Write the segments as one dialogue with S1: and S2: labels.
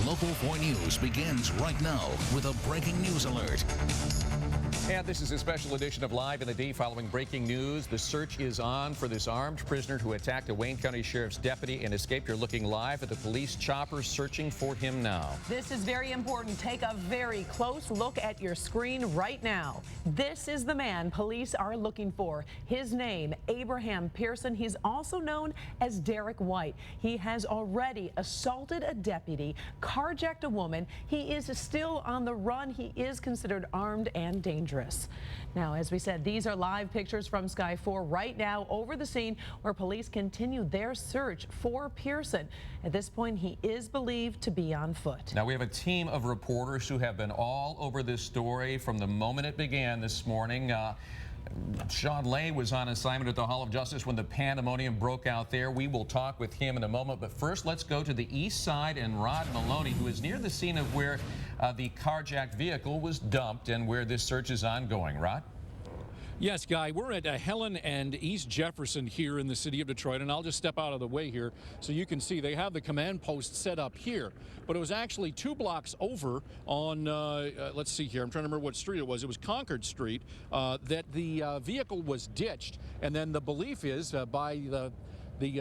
S1: Local 4 News begins right now with a breaking news alert.
S2: And this is a special edition of Live in the D following breaking news. The search is on for this armed prisoner who attacked a Wayne County Sheriff's deputy and escaped. You're looking live at the police chopper searching for him now.
S3: This is very important. Take a very close look at your screen right now. This is the man police are looking for. His name, Abraham Pearson. He's also known as Derek White. He has already assaulted a deputy, carjacked a woman. He is still on the run. He is considered armed and dangerous. Now, as we said, these are live pictures from Sky 4 right now over the scene where police continue their search for Pearson. At this point, he is believed to be on foot.
S2: Now, we have a team of reporters who have been all over this story from the moment it began this morning. Sean Lay was on assignment at the Hall of Justice when the pandemonium broke out there. We will talk with him in a moment, but first let's go to the east side and Rod Maloney, who is near the scene of where the carjacked vehicle was dumped and where this search is ongoing. Rod?
S4: Yes, Guy, we're at Helen and East Jefferson here in the city of Detroit, and I'll just step out of the way here so you can see they have the command post set up here, but it was actually 2 blocks over on, let's see here, I'm trying to remember what street it was. It was Concord Street that the vehicle was ditched, and then the belief is by the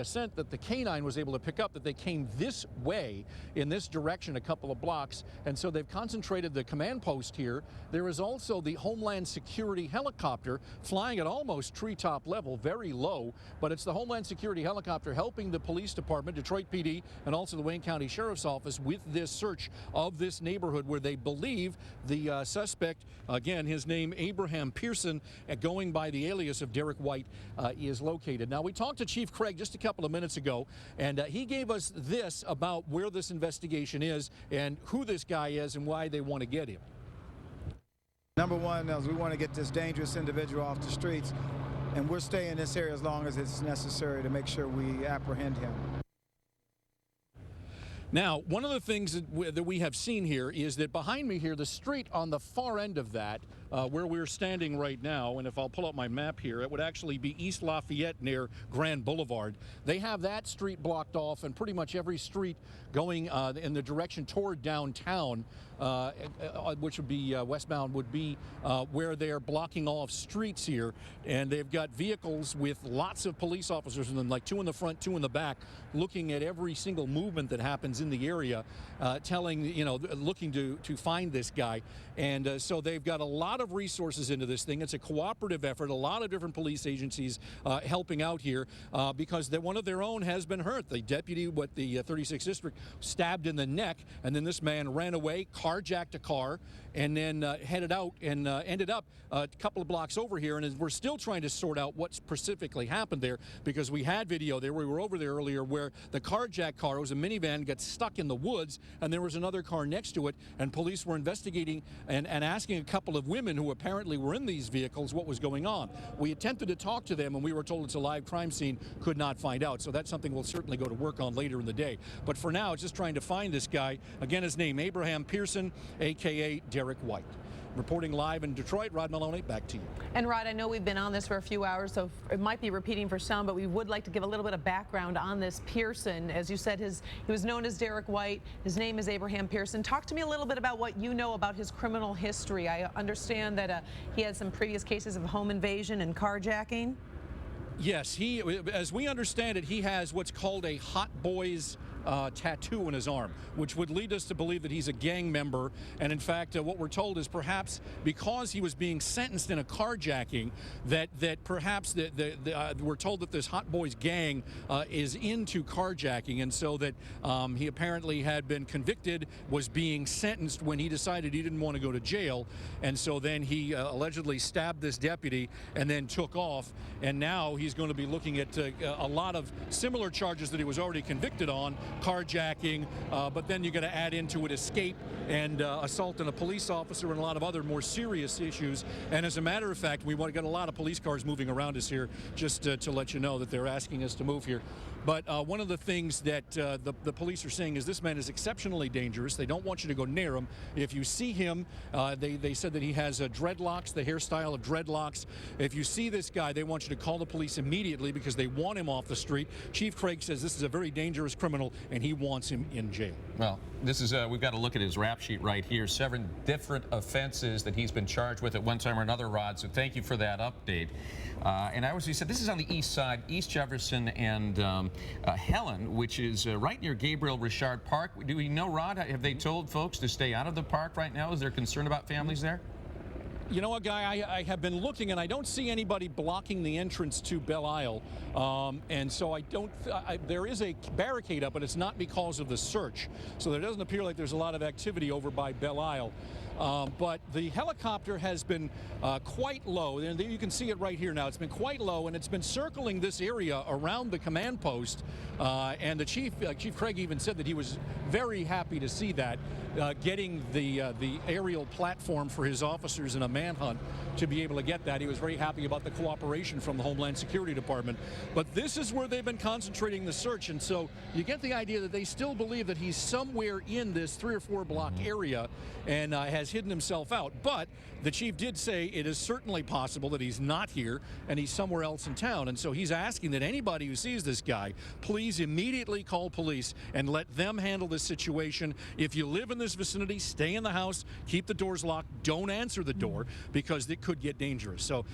S4: scent that the canine was able to pick up that they came this way in this direction a couple of blocks, and so they've concentrated the command post here. There is also the Homeland Security helicopter flying at almost treetop level, very low, but it's the Homeland Security helicopter helping the police department, Detroit PD, and also the Wayne County Sheriff's Office with this search of this neighborhood where they believe the suspect, again, his name Abraham Pearson, going by the alias of Derek White, is located. Now, we talked to Chief Craig just a couple of minutes ago, and he gave us this about where this investigation is and who this guy is and why they want to get him.
S5: Number one is we want to get this dangerous individual off the streets, and we're staying in this area as long as it's necessary to make sure we apprehend him.
S4: Now, one of the things that we have seen here is that behind me here, the street on the far end of that, where we're standing right now, and if I'll pull up my map here, it would actually be East Lafayette near Grand Boulevard. They have that street blocked off, and pretty much every street going in the direction toward downtown, which would be westbound, would be where they're blocking off streets here. And they've got vehicles with lots of police officers in them, like 2 in the front, 2 in the back, looking at every single movement that happens in the area, looking to find this guy. And so they've got a lot of resources into this thing. It's a cooperative effort, a lot of different police agencies helping out here because one of their own has been hurt. The deputy with the 36th District stabbed in the neck, and then this man ran away, carjacked a car, and then headed out and ended up a couple of blocks over here. And we're still trying to sort out what specifically happened there because we had video there. We were over there earlier where the carjacked car, it was a minivan, got stuck in the woods, and there was another car next to it, and police were investigating and asking a couple of women who apparently were in these vehicles what was going on. We attempted to talk to them, and we were told it's a live crime scene, could not find out. So that's something we'll certainly go to work on later in the day. But for now, it's just trying to find this guy. Again, his name, Abraham Pearson, a.k.a. Derek White. Reporting live in Detroit, Rod Maloney, back to you.
S3: And Rod, I know we've been on this for a few hours, so it might be repeating for some, but we would like to give a little bit of background on this Pearson. As you said, he was known as Derek White. His name is Abraham Pearson. Talk to me a little bit about what you know about his criminal history. I understand that he had some previous cases of home invasion and carjacking.
S4: Yes, as we understand it, he has what's called a Hot Boys tattoo on his arm, which would lead us to believe that he's a gang member. And in fact, what we're told is perhaps because he was being sentenced in a carjacking, that perhaps we're told that this Hot Boys gang is into carjacking, and so that he apparently had been convicted, was being sentenced when he decided he didn't want to go to jail, and so then he allegedly stabbed this deputy and then took off, and now he's going to be looking at a lot of similar charges that he was already convicted on, carjacking, but then you're going to add into it escape and assault on a police officer and a lot of other more serious issues. And as a matter of fact, we want to get a lot of police cars moving around us here, just to let you know that they're asking us to move here. But one of the things that the police are saying is this man is exceptionally dangerous. They don't want you to go near him. If you see him, they said that he has dreadlocks, the hairstyle of dreadlocks. If you see this guy, they want you to call the police immediately because they want him off the street. Chief Craig says this is a very dangerous criminal and he wants him in jail.
S2: Well, this is we've got to look at his rap sheet right here. 7 different offenses that he's been charged with at one time or another, Rod. So thank you for that update. And I was, you said this is on the east side, East Jefferson and Helen, which is right near Gabriel Richard Park. Do we know, Rod? Have they told folks to stay out of the park right now? Is there concern about families there?
S4: You know what, Guy, I have been looking, and I don't see anybody blocking the entrance to Belle Isle. And so there is a barricade up, but it's not because of the search. So there doesn't appear like there's a lot of activity over by Belle Isle. But the helicopter has been quite low, and you can see it right here now. It's been quite low, and it's been circling this area around the command post. And the Chief Craig even said that he was very happy to see that, getting the aerial platform for his officers in a manhunt to be able to get that. He was very happy about the cooperation from the Homeland Security Department. But this is where they've been concentrating the search, and so you get the idea that they still believe that he's somewhere in this 3 or 4 block area and has hidden himself out. But the chief did say it is certainly possible that he's not here and he's somewhere else in town. And so he's asking that anybody who sees this guy, please immediately call police and let them handle this situation. If you live in this vicinity, stay in the house, keep the doors locked, don't answer the door because it could get dangerous. So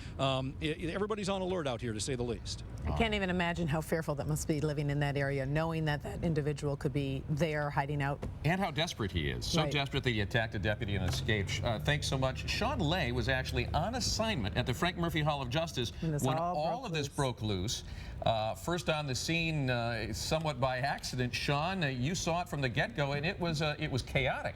S4: everybody's on alert out here, to say the least.
S3: I can't even imagine how fearful that must be living in that area, knowing that that individual could be there hiding out.
S2: And how desperate he is. So desperate that he attacked a deputy and escaped. Thanks so much. Shawn Ley was actually on assignment at the Frank Murphy Hall of Justice when all of this broke loose. First on the scene, somewhat by accident. Shawn, you saw it from the get-go, and it was chaotic.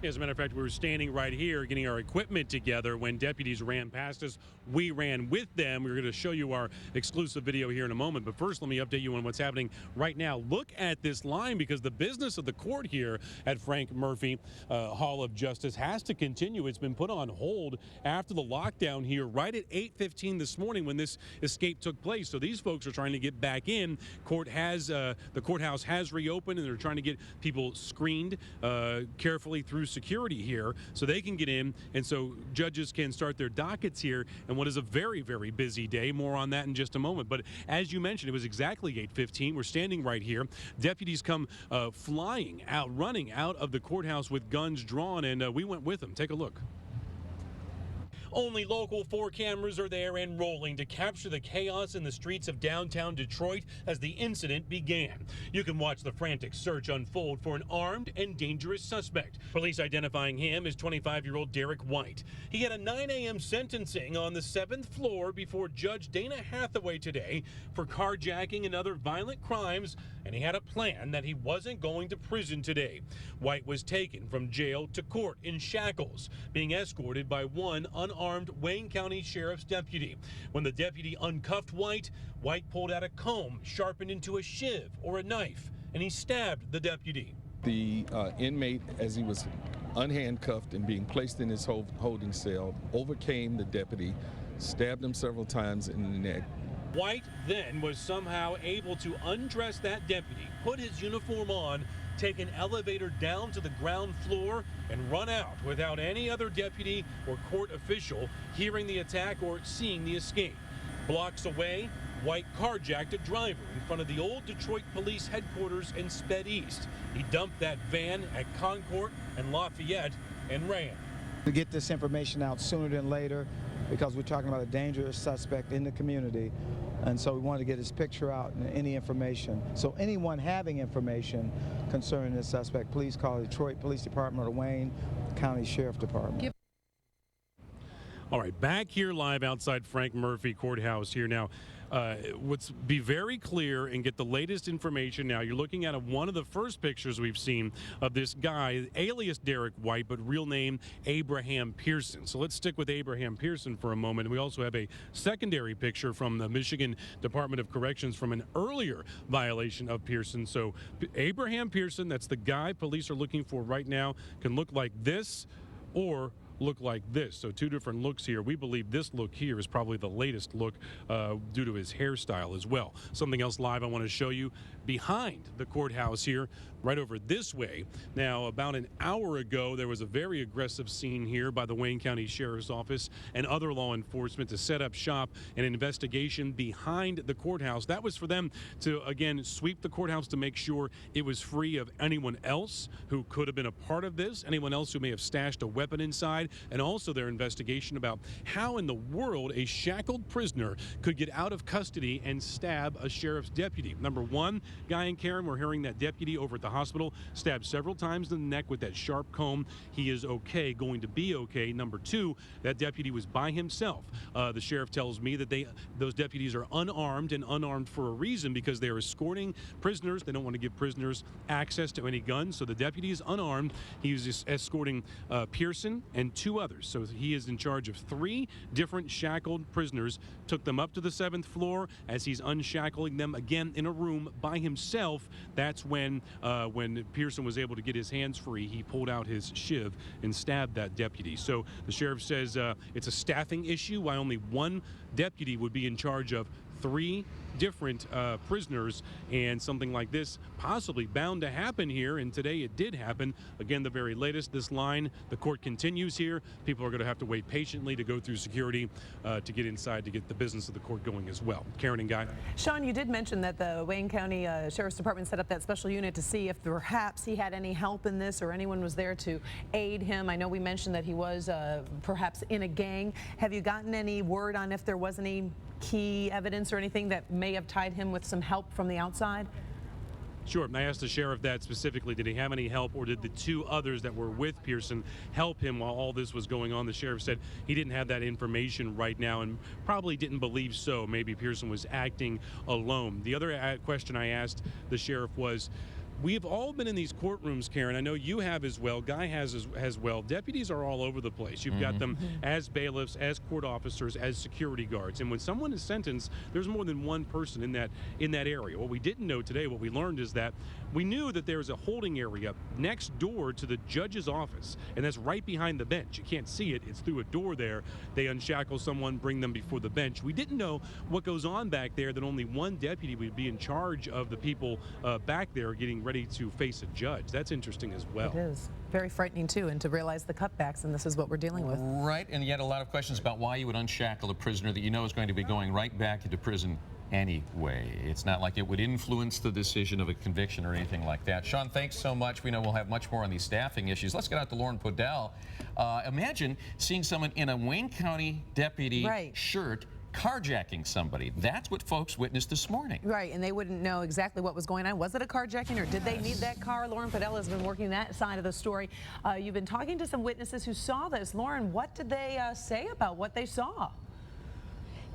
S6: As a matter of fact, we were standing right here getting our equipment together when deputies ran past us. We ran with them. We're going to show you our exclusive video here in a moment. But first, let me update you on what's happening right now. Look at this line, because the business of the court here at Frank Murphy Hall of Justice has to continue. It's been put on hold after the lockdown here right at 8:15 this morning when this escape took place. So these folks are trying to get back in. The courthouse has reopened, and they're trying to get people screened carefully through security here so they can get in, and so judges can start their dockets here in what is a very, very busy day. More on that in just a moment. But as you mentioned, it was exactly 8:15. We're standing right here. Deputies come running out of the courthouse with guns drawn, and we went with them. Take a look. Only Local 4 cameras are there and rolling to capture the chaos in the streets of downtown Detroit as the incident began. You can watch the frantic search unfold for an armed and dangerous suspect. Police identifying him as 25-year-old Derek White. He had a 9 a.m. sentencing on the 7th floor before Judge Dana Hathaway today for carjacking and other violent crimes, and he had a plan that he wasn't going to prison today. White was taken from jail to court in shackles, being escorted by one unarmed Wayne County Sheriff's deputy. When the deputy uncuffed White, White pulled out a comb sharpened into a shiv or a knife, and he stabbed the deputy.
S7: The inmate, as he was unhandcuffed and being placed in his holding cell, overcame the deputy, stabbed him several times in the neck.
S6: White then was somehow able to undress that deputy, put his uniform on, take an elevator down to the ground floor, and run out without any other deputy or court official hearing the attack or seeing the escape. Blocks away, White carjacked a driver in front of the old Detroit Police Headquarters and sped east. He dumped that van at Concord and Lafayette and ran.
S5: To get this information out sooner than later, because we're talking about a dangerous suspect in the community, and so we wanted to get his picture out and any information. So anyone having information concerning this suspect, please call the Detroit Police Department or Wayne County Sheriff Department.
S6: All right, back here live outside Frank Murphy Courthouse here now. Let's be very clear and get the latest information now. You're looking at one of the first pictures we've seen of this guy, alias Derek White, but real name Abraham Pearson. So let's stick with Abraham Pearson for a moment. And we also have a secondary picture from the Michigan Department of Corrections from an earlier violation of Pearson. So Abraham Pearson, that's the guy police are looking for right now, can look like this or look like this. So 2 different looks here. We believe this look here is probably the latest look due to his hairstyle as well. Something else live I want to show you. behind the courthouse here, right over this way. Now, about an hour ago, there was a very aggressive scene here by the Wayne County Sheriff's Office and other law enforcement to set up shop an investigation behind the courthouse. That was for them to, again, sweep the courthouse to make sure it was free of anyone else who could have been a part of this, anyone else who may have stashed a weapon inside, and also their investigation about how in the world a shackled prisoner could get out of custody and stab a sheriff's deputy. Number one, Guy and Karen, we're hearing that deputy over at the hospital stabbed several times in the neck with that sharp comb. He is okay, going to be okay. Number two, that deputy was by himself. The sheriff tells me that those deputies are unarmed, and unarmed for a reason, because they're escorting prisoners. They don't want to give prisoners access to any guns, so the deputy is unarmed. He was just escorting Pearson and two others. So he is in charge of 3 different shackled prisoners, took them up to the 7th floor. As he's unshackling them again in a room by himself, that's when Pearson was able to get his hands free. He pulled out his shiv and stabbed that deputy. So the sheriff says it's a staffing issue, why only one deputy would be in charge of 3 different prisoners, and something like this possibly bound to happen here, and today it did happen. Again, the very latest, this line, the court continues here. People are going to have to wait patiently to go through security to get inside to get the business of the court going as well. Karen and Guy.
S3: Sean, you did mention that the Wayne County Sheriff's Department set up that special unit to see if perhaps he had any help in this or anyone was there to aid him. I know we mentioned that he was perhaps in a gang. Have you gotten any word on if there was any key evidence or anything that may have tied him with some help from the outside?
S6: Sure. I asked the sheriff that specifically. Did he have any help, or did the 2 others that were with Pearson help him while all this was going on? The sheriff said he didn't have that information right now and probably didn't believe so. Maybe Pearson was acting alone. The other question I asked the sheriff was, we've all been in these courtrooms, Karen. I know you have as well. Guy has as well. Deputies are all over the place. You've got them as bailiffs, as court officers, as security guards. And when someone is sentenced, there's more than one person in that area. What we didn't know today, what we learned, is that we knew that there's a holding area next door to the judge's office, and that's right behind the bench. You can't see it. It's through a door there. They unshackle someone, bring them before the bench. We didn't know what goes on back there, that only one deputy would be in charge of the people back there getting ready to face a judge. That's interesting as well.
S3: It is. Very frightening, too, and to realize the cutbacks, and this is what we're dealing with.
S2: Right, and yet a lot of questions about why you would unshackle a prisoner that you know is going to be going right back into prison anyway. It's not like it would influence the decision of a conviction or anything like that. Sean, thanks so much. We know we'll have much more on these staffing issues. Let's get out to Lauren Podell. Imagine seeing someone in a Wayne County deputy shirt carjacking somebody. That's what folks witnessed this morning.
S3: Right, and they wouldn't know exactly what was going on. Was it a carjacking, or did they need that car? Lauren Podell has been working that side of the story. You've been talking to some witnesses who saw this. Lauren, what did they say about what they saw?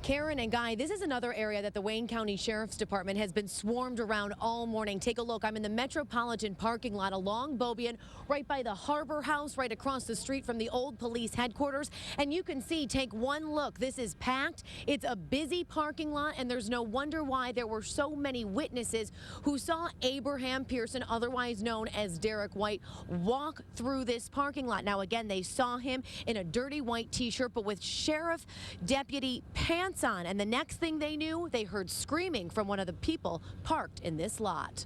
S8: Karen and Guy, this is another area that the Wayne County Sheriff's Department has been swarmed around all morning. Take a look. I'm in the Metropolitan parking lot along Beaubien, right by the Harbor House, right across the street from the old police headquarters. And you can see, take one look. This is packed. It's a busy parking lot, and there's no wonder why there were so many witnesses who saw Abraham Pearson, otherwise known as Derek White, walk through this parking lot. Now, again, they saw him in a dirty white T-shirt, but with sheriff deputy pants on, and the next thing they knew, they heard screaming from one of the people parked in this lot.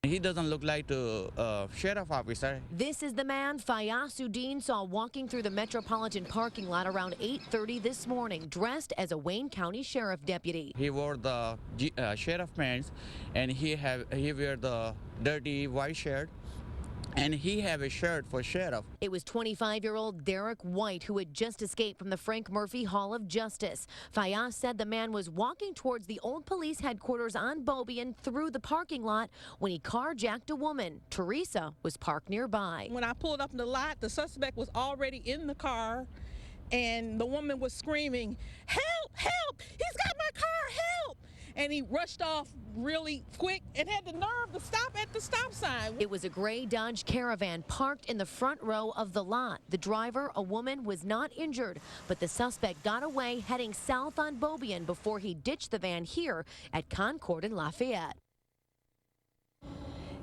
S9: He doesn't look like a sheriff officer.
S8: This is the man Fayasuddin saw walking through the Metropolitan parking lot around 8:30 this morning, dressed as a Wayne County Sheriff deputy.
S9: He wore the sheriff pants, and he wear the dirty white shirt, and he have a shirt for sheriff.
S8: It was 25-year-old Derek White who had just escaped from the Frank Murphy Hall of Justice. Fayaz said the man was walking towards the old police headquarters on Beaubien through the parking lot when he carjacked a woman. Teresa was parked nearby.
S10: When I pulled up in the lot, the suspect was already in the car, and the woman was screaming, "Help, help, he's got my car, help!" And he rushed off really quick and had the nerve to stop at the stop sign.
S8: It was a gray Dodge Caravan parked in the front row of the lot. The driver, a woman, was not injured, but the suspect got away heading south on Beaubien before he ditched the van here at Concord and Lafayette.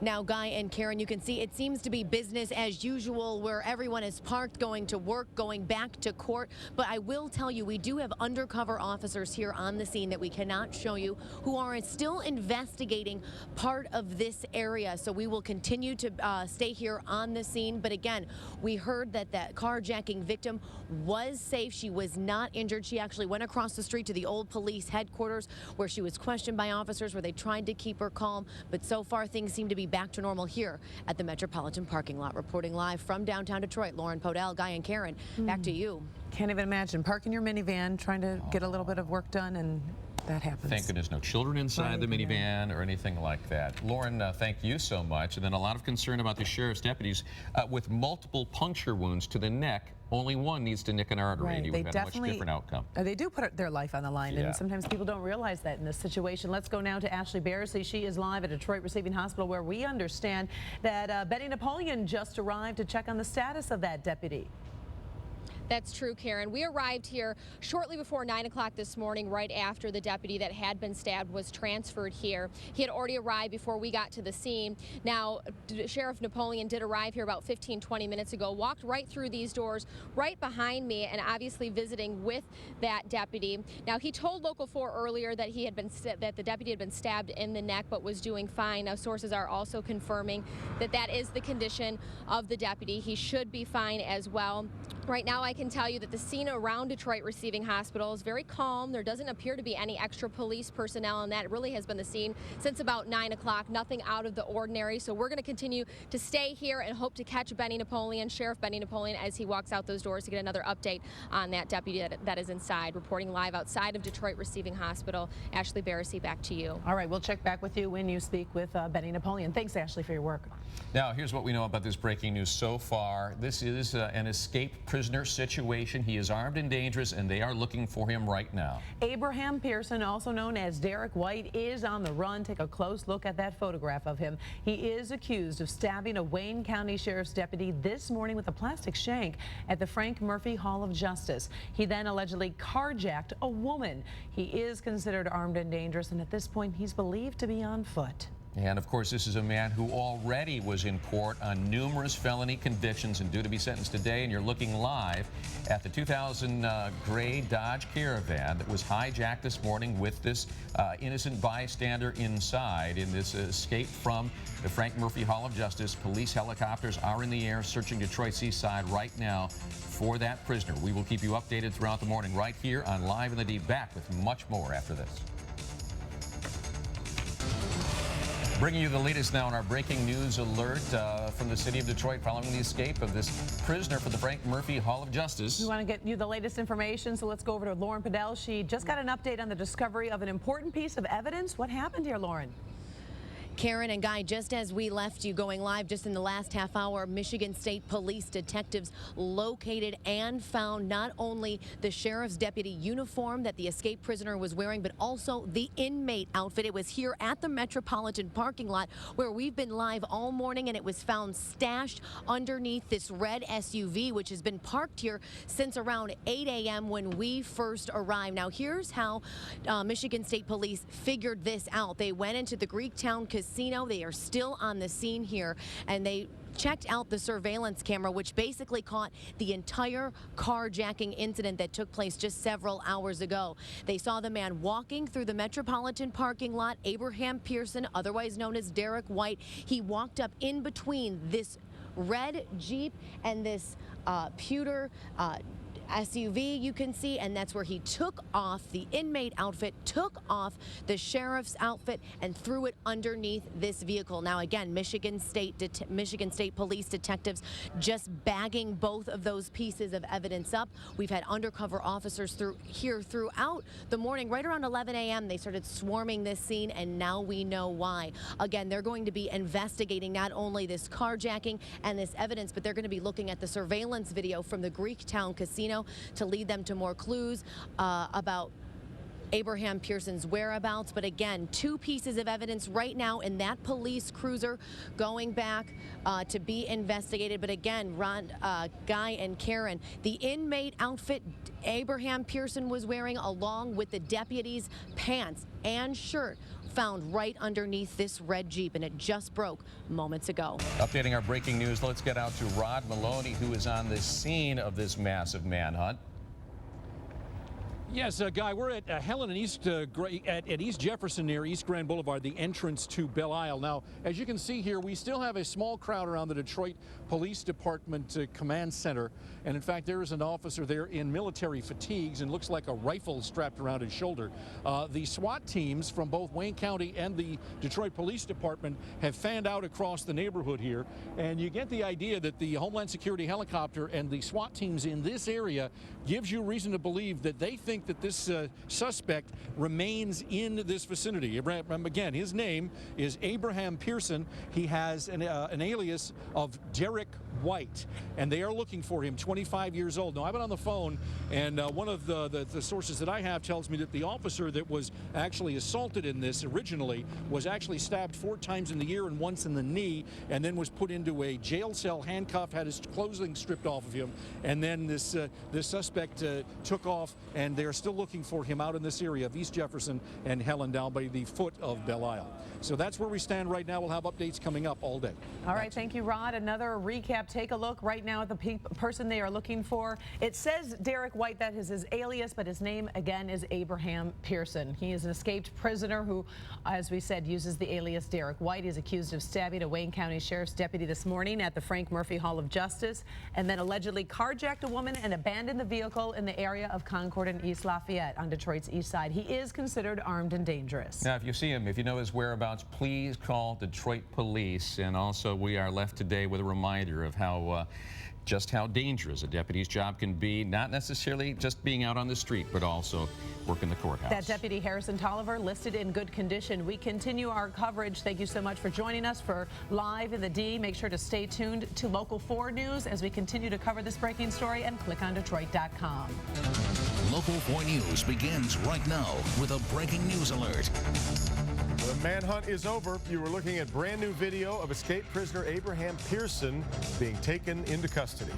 S8: Now, Guy and Karen, you can see it seems to be business as usual where everyone is parked, going to work, going back to court. But I will tell you, we do have undercover officers here on the scene that we cannot show you who are still investigating part of this area. So we will continue to stay here on the scene. But again, we heard that that carjacking victim was safe. She was not injured. She actually went across the street to the old police headquarters where she was questioned by officers, where they tried to keep her calm. But so far, things seem to be back to normal here at the Metropolitan parking lot. Reporting live from downtown Detroit, Lauren Podell, Guy and Karen, back to you.
S3: Can't even imagine parking your minivan, trying to get a little bit of work done, and that happens.
S2: Thank goodness no children inside the minivan or anything like that. Lauren, thank you so much. And then a lot of concern about the sheriff's deputies with multiple puncture wounds to the neck. Only one needs to nick an artery,
S3: Right.
S2: and you would have had a much different outcome.
S3: They do put their life on the line, and sometimes people don't realize that in this situation. Let's go now to Ashley Barrissey. She is live at Detroit Receiving Hospital, where we understand that Betty Napoleon just arrived to check on the status of that deputy.
S11: That's true, Karen. We arrived here shortly before 9 o'clock this morning, right after the deputy that had been stabbed was transferred here. He had already arrived before we got to the scene. Now, Sheriff Napoleon did arrive here about 15-20 minutes ago, walked right through these doors right behind me, and obviously visiting with that deputy. Now, he told Local 4 earlier that that the deputy had been stabbed in the neck but was doing fine. Now, sources are also confirming that that is the condition of the deputy. He should be fine as well. Right now, I can tell you that the scene around Detroit Receiving Hospital is very calm. There doesn't appear to be any extra police personnel, and that really has been the scene since about 9 o'clock. Nothing out of the ordinary. So we're going to continue to stay here and hope to catch Benny Napoleon, Sheriff Benny Napoleon, as he walks out those doors to get another update on that deputy that is inside. Reporting live outside of Detroit Receiving Hospital, Ashley Barrissey, back to you.
S3: All right, we'll check back with you when you speak with Benny Napoleon. Thanks, Ashley, for your work.
S2: Now, here's what we know about this breaking news so far. This is an escaped prisoner situation. He is armed and dangerous, and they are looking for him right now.
S3: Abraham Pearson, also known as Derek White, is on the run. Take a close look at that photograph of him. He is accused of stabbing a Wayne County Sheriff's deputy this morning with a plastic shank at the Frank Murphy Hall of Justice. He then allegedly carjacked a woman. He is considered armed and dangerous, and at this point, he's believed to be on foot.
S2: And of course, this is a man who already was in court on numerous felony convictions and due to be sentenced today. And you're looking live at the 2000 gray Dodge Caravan that was hijacked this morning with this innocent bystander inside in this escape from the Frank Murphy Hall of Justice. Police helicopters are in the air searching Detroit's east side right now for that prisoner. We will keep you updated throughout the morning right here on Live in the Deep. Back with much more after this. Bringing you the latest now on our breaking news alert from the city of Detroit following the escape of this prisoner from the Frank Murphy Hall of Justice.
S3: We want to get you the latest information, so let's go over to Lauren Podell. She just got an update on the discovery of an important piece of evidence. What happened here, Lauren?
S8: Karen and Guy, just as we left you going live just in the last half hour, Michigan State Police detectives located and found not only the sheriff's deputy uniform that the escaped prisoner was wearing, but also the inmate outfit. It was here at the Metropolitan parking lot where we've been live all morning, and it was found stashed underneath this red SUV, which has been parked here since around 8 a.m. when we first arrived. Now, here's how Michigan State Police figured this out. They went into the Greektown Casino. They are still on the scene here, and they checked out the surveillance camera, which basically caught the entire carjacking incident that took place just several hours ago. They saw the man walking through the Metropolitan parking lot, Abraham Pearson, otherwise known as Derek White. He walked up in between this red Jeep and this pewter SUV, you can see, and that's where he took off the inmate outfit, took off the sheriff's outfit, and threw it underneath this vehicle. Now, again, Michigan State Police detectives just bagging both of those pieces of evidence up. We've had undercover officers here throughout the morning. Right around 11 a.m., they started swarming this scene, and now we know why. Again, they're going to be investigating not only this carjacking and this evidence, but they're going to be looking at the surveillance video from the Greektown Casino to lead them to more clues about Abraham Pearson's whereabouts. But again, two pieces of evidence right now in that police cruiser going back to be investigated. But again, Guy and Karen, the inmate outfit Abraham Pearson was wearing, along with the deputy's pants and shirt, found right underneath this red Jeep, and it just broke moments ago.
S2: Updating our breaking news, let's get out to Rod Maloney, who is on the scene of this massive manhunt.
S4: Yes, Guy, we're at Helen and East at East Jefferson near East Grand Boulevard, the entrance to Belle Isle. Now, as you can see here, we still have a small crowd around the Detroit Police Department Command Center. And in fact, there is an officer there in military fatigues and looks like a rifle strapped around his shoulder. The SWAT teams from both Wayne County and the Detroit Police Department have fanned out across the neighborhood here. And you get the idea that the Homeland Security helicopter and the SWAT teams in this area gives you reason to believe that they think that this suspect remains in this vicinity. Again, his name is Abraham Pearson. He has an alias of Derek White, and they are looking for him, 25 years old. Now, I've been on the phone, and one of the sources that I have tells me that the officer that was actually assaulted in this originally was actually stabbed 4 times in the ear and once in the knee, and then was put into a jail cell, handcuffed, had his clothing stripped off of him, and then this suspect took off, and they're still looking for him out in this area of East Jefferson and Helen down by the foot of Belle Isle. So that's where we stand right now. We'll have updates coming up all day.
S3: All right, thank you, Rod. Another recap. Take a look right now at the person they are looking for. It says Derek White, that is his alias, but his name, again, is Abraham Pearson. He is an escaped prisoner who, as we said, uses the alias Derek White. He's accused of stabbing a Wayne County Sheriff's deputy this morning at the Frank Murphy Hall of Justice, and then allegedly carjacked a woman and abandoned the vehicle in the area of Concord and East Lafayette on Detroit's east side. He is considered armed and dangerous.
S2: Now, if you see him, if you know his whereabouts, please call Detroit Police. And also, we are left today with a reminder of just how dangerous a deputy's job can be, not necessarily just being out on the street, but also working the courthouse.
S3: That Deputy Harrison Tolliver listed in good condition. We continue our coverage. Thank you so much for joining us for Live in the D. Make sure to stay tuned to Local 4 News as we continue to cover this breaking story, and click on Detroit.com.
S1: Local 4 News begins right now with a breaking news alert.
S12: The manhunt is over. You were looking at brand new video of escaped prisoner Abraham Pearson being taken into custody.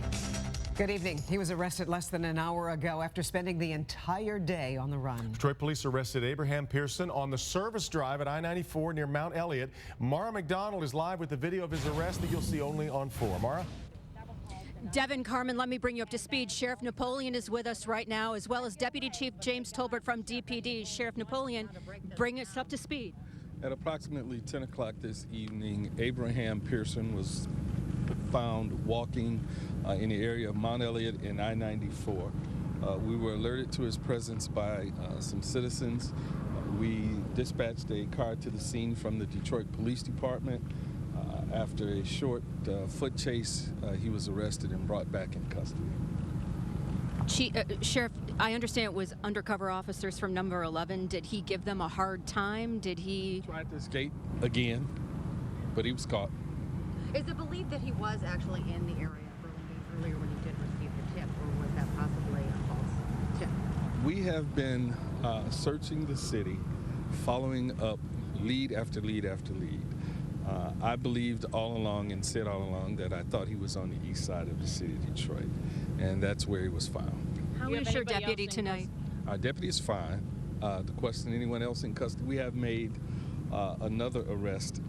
S13: Good evening. He was arrested less than an hour ago after spending the entire day on the run.
S12: Detroit police arrested Abraham Pearson on the service drive at I-94 near Mount Elliott. Mara McDonald is live with the video of his arrest that you'll see only on 4. Mara?
S14: Devin, Carmen, let me bring you up to speed. Sheriff Napoleon is with us right now, as well as Deputy Chief James Tolbert from DPD. Sheriff Napoleon, bring us up to speed.
S7: At approximately 10 o'clock this evening, Abraham Pearson was found walking in the area of Mount Elliott and I-94. We were alerted to his presence by some citizens. We dispatched a car to the scene from the Detroit Police Department. After a short foot chase, he was arrested and brought back in custody.
S14: Sheriff, I understand it was undercover officers from number 11. Did he give them a hard time? Did he
S7: tried to escape again, but he was caught.
S15: Is it believed that he was actually in the area of Burlingame earlier when he did receive the tip, or was that possibly a false tip?
S7: We have been searching the city, following up lead after lead after lead. I believed all along and said all along that I thought he was on the east side of the city of Detroit, and that's where he was found.
S14: How is your deputy tonight?
S7: Our deputy is fine. To question anyone else in custody, we have made another arrest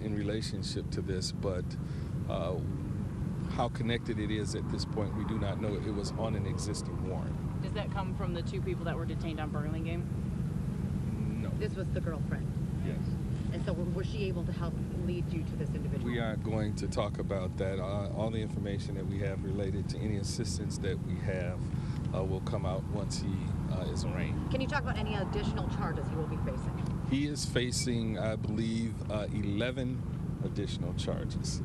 S7: in relationship to this, but how connected it is at this point, we do not know. It was on an existing warrant.
S16: Does that come from the 2 people that were detained on Burlingame?
S7: No.
S15: This was the girlfriend.
S7: Yes.
S15: And so was she able to help lead you to this individual?
S7: We aren't going to talk about that. All the information that we have related to any assistance that we have will come out once he is arraigned.
S15: Can you talk about any additional charges he will be facing?
S7: He is facing, I believe, 11 additional charges.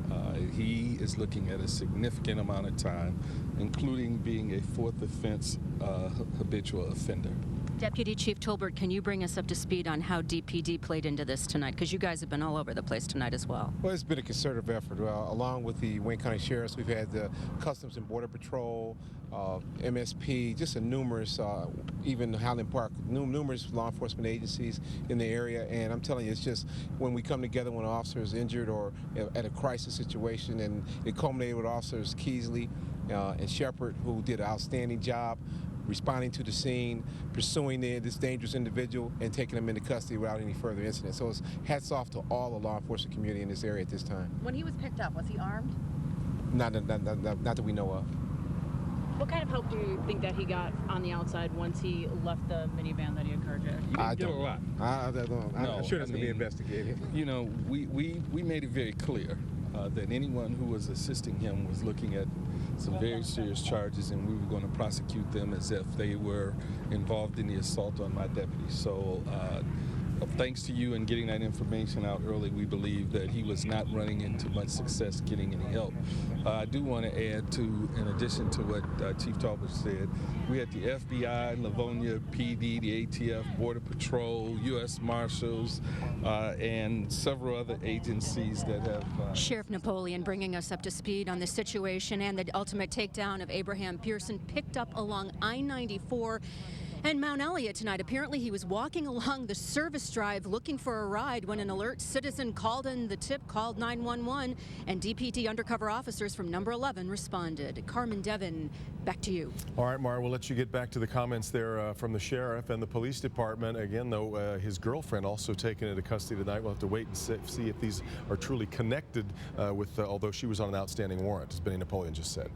S7: He is looking at a significant amount of time, including being a 4th offense habitual offender.
S14: Deputy Chief Tolbert, can you bring us up to speed on how DPD played into this tonight? Because you guys have been all over the place tonight as well.
S17: Well, it's been a concerted effort. Along with the Wayne County Sheriffs, we've had the Customs and Border Patrol, MSP, just a numerous, even Highland Park, numerous law enforcement agencies in the area. And I'm telling you, it's just when we come together when an officer is injured or at a crisis situation, and it culminated with Officers Keasley and Shepard, who did an outstanding job. responding to the scene, pursuing this dangerous individual, and taking him into custody without any further incident. So it's hats off to all the law enforcement community in this area at this time.
S15: When he was picked up, was he armed?
S17: Not that we know of.
S16: What kind of help do you think that he got on the outside once he left the minivan that he had carjacked?
S7: I don't know.
S17: I'm sure that's going to be investigated.
S7: You know, we made it very clear that anyone who was assisting him was looking at some very serious charges, and we were going to prosecute them as if they were involved in the assault on my deputy. So thanks to you and getting that information out early, we believe that he was not running into much success getting any help. I do want to add to, in addition to what Chief Talbot said, we had the FBI, Livonia PD, the ATF, Border Patrol, U.S. Marshals, and several other agencies that have...
S14: Sheriff Napoleon bringing us up to speed on the situation and the ultimate takedown of Abraham Pearson, picked up along I-94 and Mount Elliott tonight. Apparently he was walking along the service drive looking for a ride when an alert citizen called in the tip, called 911, and DPD undercover officers from number 11 responded. Carmen Devin, back to you.
S12: All right, Mara, we'll let you get back to the comments there from the sheriff and the police department. Again, though, his girlfriend also taken into custody tonight. We'll have to wait and see if these are truly connected with, although she was on an outstanding warrant, as Benny Napoleon just said.